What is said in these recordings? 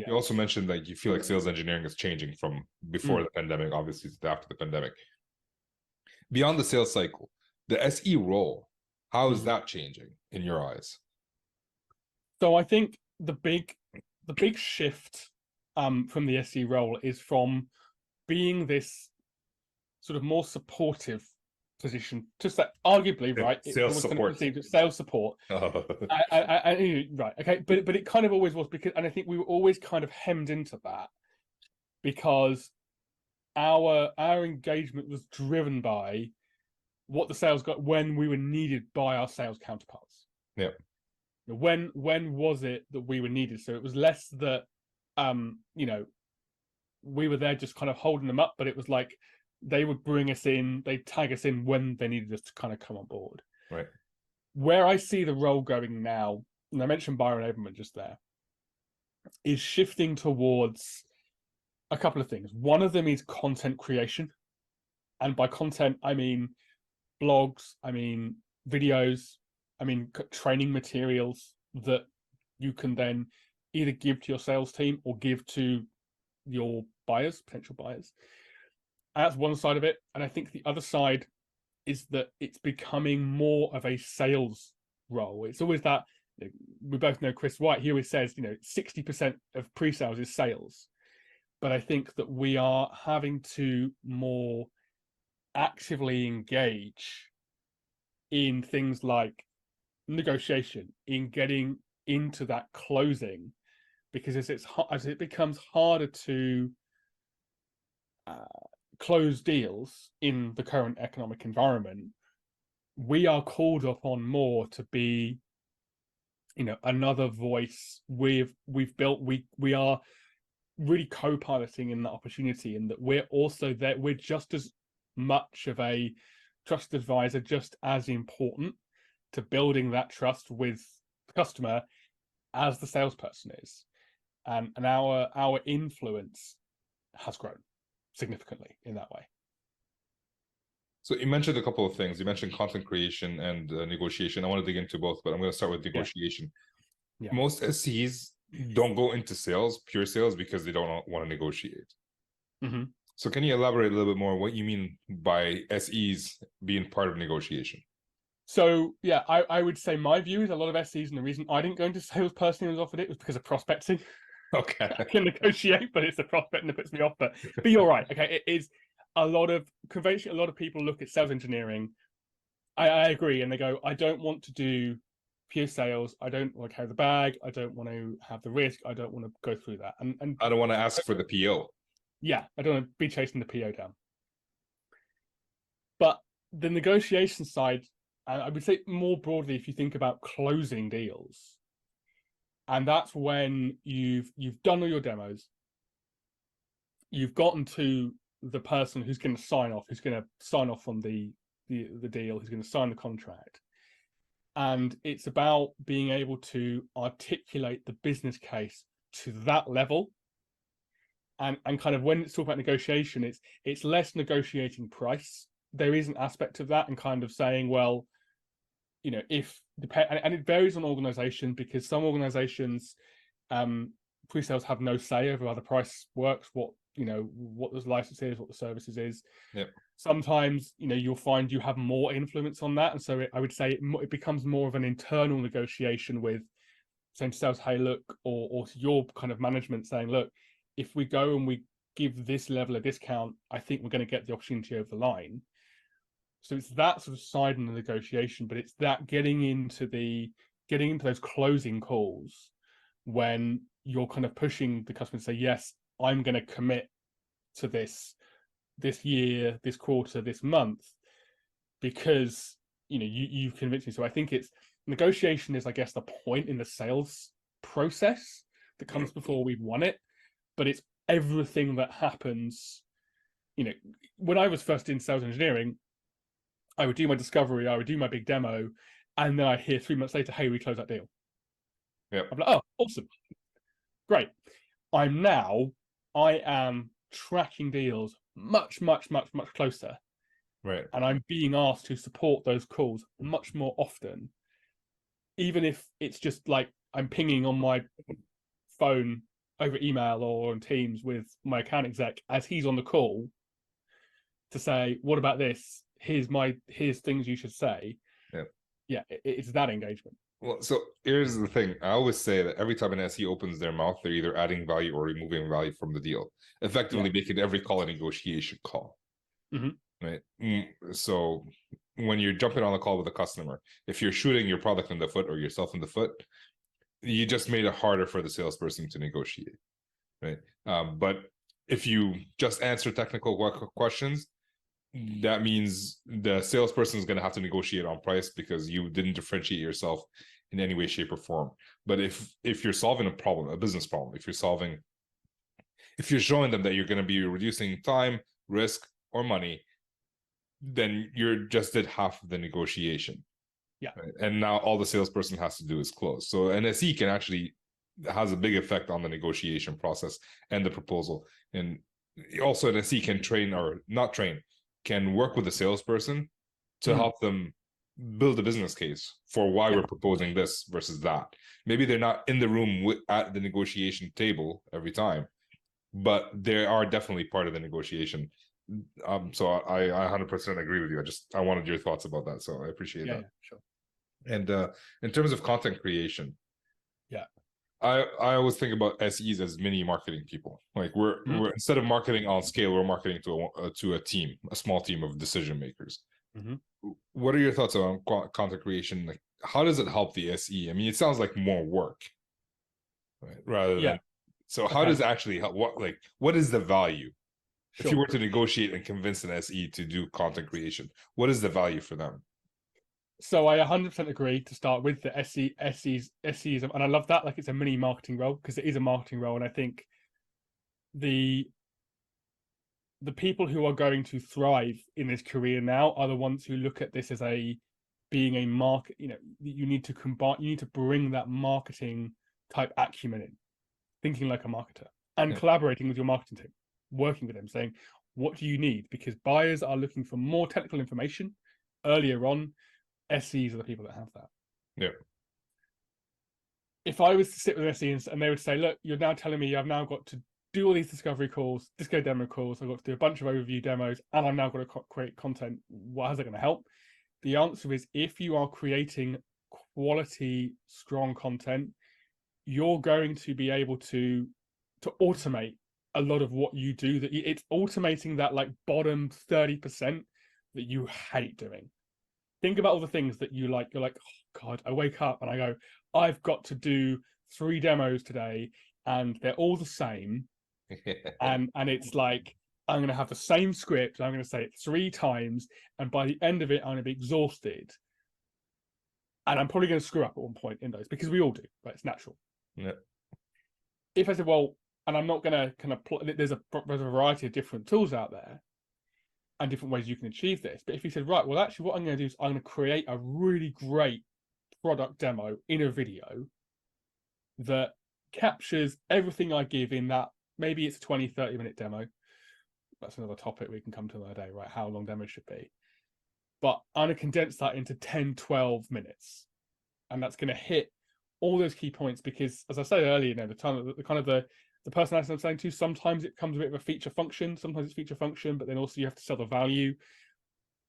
You also mentioned that you feel like sales engineering is changing from before the pandemic, obviously, to after the pandemic. Beyond the sales cycle, the SE role, how is that changing in your eyes? So I think the big shift from the SE role is from being this sort of more supportive position, just that arguably, right? Sales support. Sales support. Right, okay, but it kind of always was, because, and I think we were always kind of hemmed into that because our engagement was driven by what the sales got when we were needed by our sales counterparts. Yeah. When was it that we were needed? So it was less that we were there just kind of holding them up, but it was like they would bring us in, they'd tag us in when they needed us to kind of come on board. Right. Where I see the role going now, and I mentioned buyer enablement just there, is shifting towards a couple of things. One of them is content creation. And by content, I mean blogs, I mean videos, I mean training materials that you can then either give to your sales team or give to your buyers, potential buyers. And that's one side of it. And I think the other side is that it's becoming more of a sales role. It's always that, we both know Chris White, he always says, 60% of pre-sales is sales. But I think that we are having to more actively engage in things like negotiation, in getting into that closing, because as it becomes harder to close deals in the current economic environment, we are called upon more to be, another voice. We are really co-piloting in that opportunity, and that we're also there. We're just as much of a trusted advisor, just as important to building that trust with the customer as the salesperson is, and our influence has grown significantly in that way. So you mentioned a couple of things. You mentioned content creation and negotiation. I want to dig into both, but I'm going to start with negotiation. Yeah. Most SEs don't go into sales, pure sales, because they don't want to negotiate. Mm-hmm. So can you elaborate a little bit more what you mean by SEs being part of negotiation? So yeah, I would say my view is a lot of SEs, and the reason I didn't go into sales personally when I was offered it was because of prospecting. Okay. I can negotiate, but it's the prospecting that puts me off. But you're right. Okay, it is a lot of convention. A lot of people look at sales engineering. I agree, and they go, I don't want to do pure sales. I don't want to carry the bag. I don't want to have the risk. I don't want to go through that. And I don't want to ask for the PO. Yeah, I don't want to be chasing the PO down. But the negotiation side, I would say more broadly, if you think about closing deals, and that's when you've done all your demos, you've gotten to the person who's going to sign off on the deal, who's going to sign the contract. And it's about being able to articulate the business case to that level. And kind of when it's talking about negotiation, it's less negotiating price. There is an aspect of that, and kind of saying, well, and it varies on organization, because some organizations, pre-sales have no say over how the price works, what the license is, what the services is. Yep. Sometimes, you'll find you have more influence on that. And so I would say it becomes more of an internal negotiation with saying to sales, hey, look, or to your kind of management saying, look, if we go and we give this level of discount, I think we're going to get the opportunity over the line. So it's that sort of side in the negotiation, but it's that getting into those closing calls when you're kind of pushing the customer to say, yes, I'm going to commit to this year, this quarter, this month, because you've convinced me. So I think it's negotiation is, I guess, the point in the sales process that comes before we've won it, but it's everything that happens. When I was first in sales engineering, I would do my discovery, I would do my big demo, and then I'd hear 3 months later, hey, we closed that deal. Yeah. I'm like, oh, awesome. Great. I am tracking deals much, much, much, much closer. Right. And I'm being asked to support those calls much more often, even if it's just like I'm pinging on my phone over email or on Teams with my account exec as he's on the call to say, what about this? Here's things you should say. Yeah, it's that engagement. Well, so here's the thing. I always say that every time an SE opens their mouth, they're either adding value or removing value from the deal, effectively making every call a negotiation call. Right. So when you're jumping on a call with a customer, if you're shooting your product in the foot or yourself in the foot, you just made it harder for the salesperson to negotiate. Right. But if you just answer technical questions, that means the salesperson is going to have to negotiate on price because you didn't differentiate yourself in any way, shape, or form. But if you're solving a problem, a business problem, if you're showing them that you're going to be reducing time, risk, or money, then you just did half of the negotiation. Yeah. Right? And now all the salesperson has to do is close. So an SE can actually has a big effect on the negotiation process and the proposal. And also an SE can train or not train, can work with the salesperson to help them build a business case for why we're proposing this versus that. Maybe they're not in the room at the negotiation table every time, but they are definitely part of the negotiation. So I 100% agree with you. I wanted your thoughts about that, so I appreciate that. Yeah, sure. And in terms of content creation, I always think about SEs as mini marketing people. Like we're instead of marketing on scale, we're marketing to a team, a small team of decision makers. What are your thoughts on content creation? Like, how does it help the SE? I mean, it sounds like more work, right? Rather than so. How does it actually help? What is the value? Sure. If you were to negotiate and convince an SE to do content creation, what is the value for them? So I 100% agree to start with the SEs, and I love that. Like, it's a mini marketing role because it is a marketing role, and I think the people who are going to thrive in this career now are the ones who look at this as being a market. You know, you need to bring that marketing type acumen in, thinking like a marketer, and collaborating with your marketing team, working with them, saying, what do you need? Because buyers are looking for more technical information earlier on. SEs are the people that have that. Yeah. If I was to sit with SEs and they would say, look, you're now telling me I've now got to do all these discovery calls, Disco demo calls, I've got to do a bunch of overview demos, and I'm now going to create content. How is that going to help? The answer is, if you are creating quality, strong content, you're going to be able to automate a lot of what you do. That it's automating that like bottom 30% that you hate doing. Think about all the things that you like. You're like, oh God, I wake up and I go, I've got to do 3 demos today, and they're all the same. and it's like, I'm going to have the same script, and I'm going to say it 3 times, and by the end of it, I'm going to be exhausted. And I'm probably going to screw up at one point in those, because we all do, but it's natural. Yeah. If I said, well, and I'm not going to kind of there's a variety of different tools out there and different ways you can achieve this. But if you said, right, well, actually what I'm going to do is I'm going to create a really great product demo in a video that captures everything I give in that. Maybe it's a 20-30 minute demo. That's another topic we can come to another day, right? How long demos should be. But I'm going to condense that into 10-12 minutes. And that's going to hit all those key points, because, as I said earlier, you know, the personality I'm saying to, sometimes it comes a bit of a feature function, sometimes it's feature function, but then also you have to sell the value.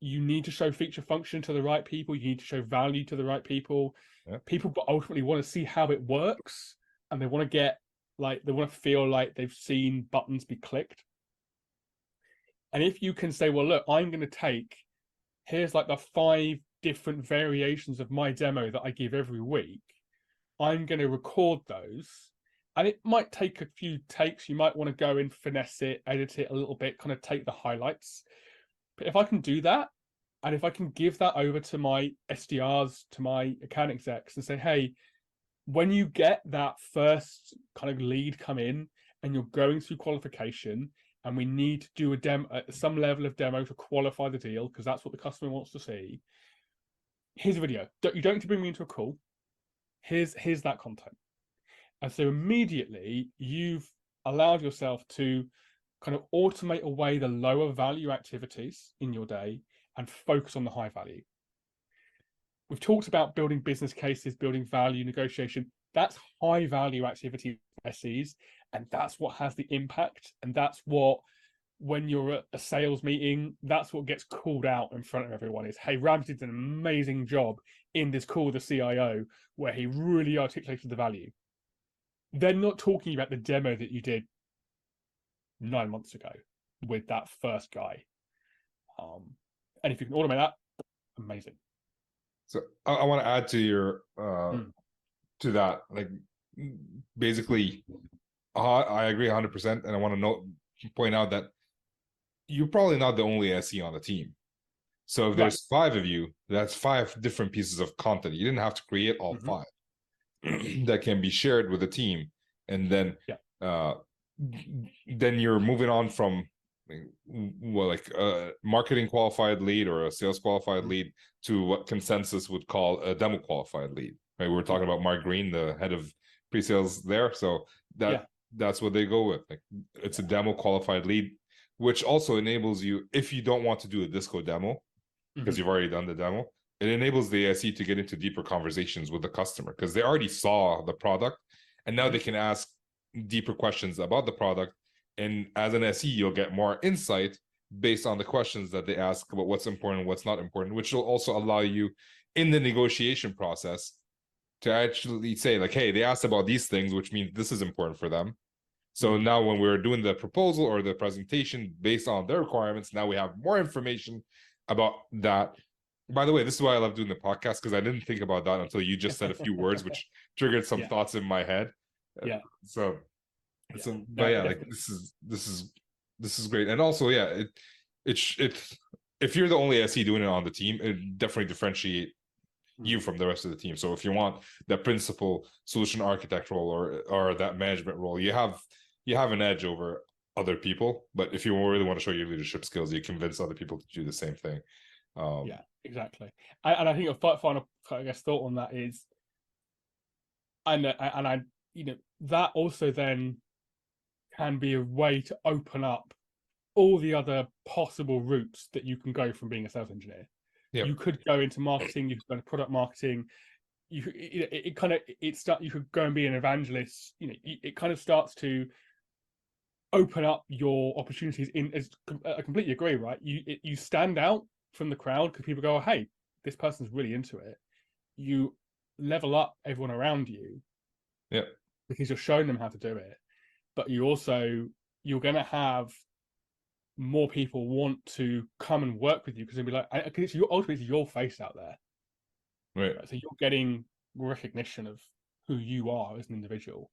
You need to show feature function to the right people. You need to show value to the right people. Yeah. People ultimately want to see how it works, and they want to feel like they've seen buttons be clicked. And if you can say, well, look, I'm going to here's like the 5 different variations of my demo that I give every week. I'm going to record those. And it might take a few takes. You might want to go and finesse it, edit it a little bit, kind of take the highlights. But if I can do that, and if I can give that over to my SDRs, to my account execs, and say, hey, when you get that first kind of lead come in and you're going through qualification, and we need to do a demo, some level of demo to qualify the deal, because that's what the customer wants to see, here's a video. You don't need to bring me into a call. Here's that content. And so immediately you've allowed yourself to kind of automate away the lower value activities in your day and focus on the high value. We've talked about building business cases, building value, negotiation. That's high value activity SEs. And that's what has the impact. And that's what, when you're at a sales meeting, that's what gets called out in front of everyone is, hey, Ramsey did an amazing job in this call with the CIO where he really articulated the value. They're not talking about the demo that you did 9 months ago with that first guy. And if you can automate that, amazing. So I want to add to your to that, like, basically, I agree 100%, and I want to point out that you're probably not the only SE on the team. So if there's 5 of you, that's 5 different pieces of content. You didn't have to create all 5 that can be shared with the team, and then then you're moving on from like a marketing qualified lead or a sales qualified lead to what consensus would call a demo qualified lead. Right? We were talking about Mark Green, the head of pre-sales there, so that's what they go with. Like, it's a demo qualified lead, which also enables you, if you don't want to do a disco demo because you've already done the demo, it enables the SE to get into deeper conversations with the customer because they already saw the product, and now they can ask deeper questions about the product. And as an SE, you'll get more insight based on the questions that they ask about what's important, what's not important, which will also allow you in the negotiation process to actually say, like, hey, they asked about these things, which means this is important for them. So now when we're doing the proposal or the presentation based on their requirements, now we have more information about that. By the way, this is why I love doing the podcast, because I didn't think about that until you just said a few words, which triggered some thoughts in my head. But yeah, like, this is great. And also, it's if you're the only SE doing it on the team, it definitely differentiate you from the rest of the team. So if you want that principal solution architect role or that management role, you have an edge over other people. But if you really want to show your leadership skills, you convince other people to do the same thing. Exactly. And I think a final, I guess, thought on that is, and I, that also then can be a way to open up all the other possible routes that you can go from being a sales engineer. You could go into marketing, you could go into product marketing, you could go and be an evangelist. It kind of starts to open up your opportunities. I completely agree, right? You stand out from the crowd because people go, oh, hey, this person's really into it. You level up everyone around you, because you're showing them how to do it. But you're going to have more people want to come and work with you because they'll be like, because ultimately it's your face out there, right? So you're getting recognition of who you are as an individual.